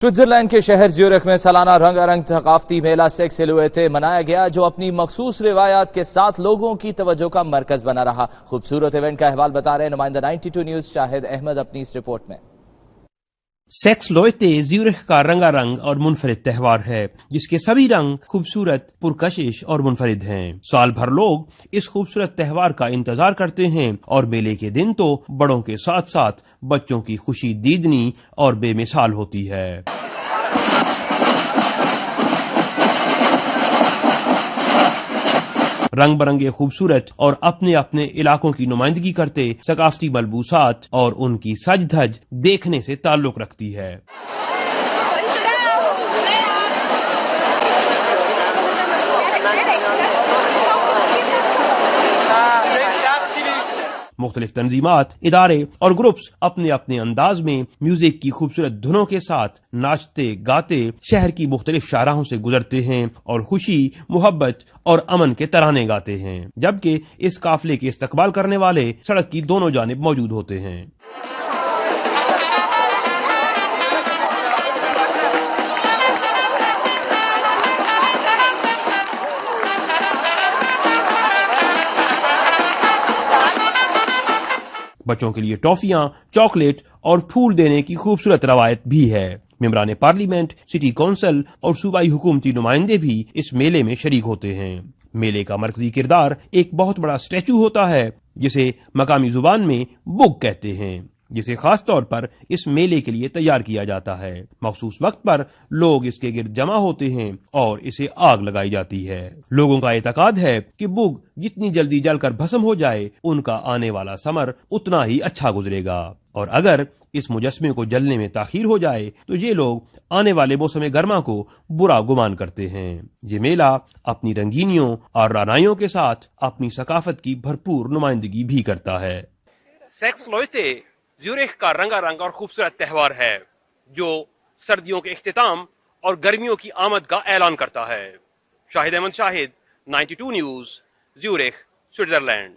Switzerland के शहर Zurich में सालाना रंगारंग थकाफती मेला सेक्स सिलुएटे मनाया गया, जो अपनी मखसूस रिवायात के साथ लोगों की तवज्जो का मरकज बना रहा। खूबसूरत इवेंट का अहवाल बता रहे नुमाइंदा 92 न्यूज शाहिद अहमद अपनी इस रिपोर्ट में। सेक्स लोएटे ज्यूरिख का रंगारंग और मुनफरिद त्योहार है, जिसके सभी रंग खूबसूरत, पुरकशिश और मुनफरिद हैं। साल भर लोग इस खूबसूरत त्योहार का इंतजार करते हैं और मेले के दिन तो बड़ों के साथ साथ बच्चों की खुशी दीदनी और बेमिसाल होती है। रंग बरंगे खूबसूरत और अपने अपने इलाकों की नुमाइंदगी करते सकाफती मलबूसात और उनकी सज धज देखने से ताल्लुक रखती है। मुख्तलिफ तंजीमात, इदारे और ग्रुप्स अपने अपने अंदाज में म्यूजिक की खूबसूरत धुनों के साथ नाचते गाते शहर की मुख्तलिफ शाहराहों से गुजरते हैं और खुशी, मोहब्बत और अमन के तराने गाते हैं, जबकि इस काफिले के इस्तकबाल करने वाले सड़क की दोनों जानिब मौजूद होते हैं। बच्चों के लिए टॉफियां, चॉकलेट और फूल देने की खूबसूरत रवायत भी है। मेंबरान पार्लियामेंट, सिटी कौंसिल और सूबाई हुकूमती नुमाइंदे भी इस मेले में शरीक होते हैं। मेले का मरकजी किरदार एक बहुत बड़ा स्टैचू होता है, जिसे मकामी जुबान में बुग कहते हैं, जिसे खास तौर पर इस मेले के लिए तैयार किया जाता है। मखसूस वक्त पर लोग इसके गिर्द जमा होते हैं और इसे आग लगाई जाती है। लोगों का एतकाद है कि बुग जितनी जल्दी जलकर भस्म हो जाए, उनका आने वाला समर उतना ही अच्छा गुजरेगा, और अगर इस मुजस्मे को जलने में ताखीर हो जाए तो ये लोग आने वाले मौसम गर्मा को बुरा गुमान करते हैं। ये मेला अपनी रंगीनियों और रानाइयों के साथ अपनी सकाफत की भरपूर नुमाइंदगी भी करता है। सेक्स लोएटे ज्यूरिख का रंगारंग और खूबसूरत त्योहार है, जो सर्दियों के इख्तिताम और गर्मियों की आमद का ऐलान करता है। Shahid Ahmed Shahid, 92 News, Zurich, Switzerland.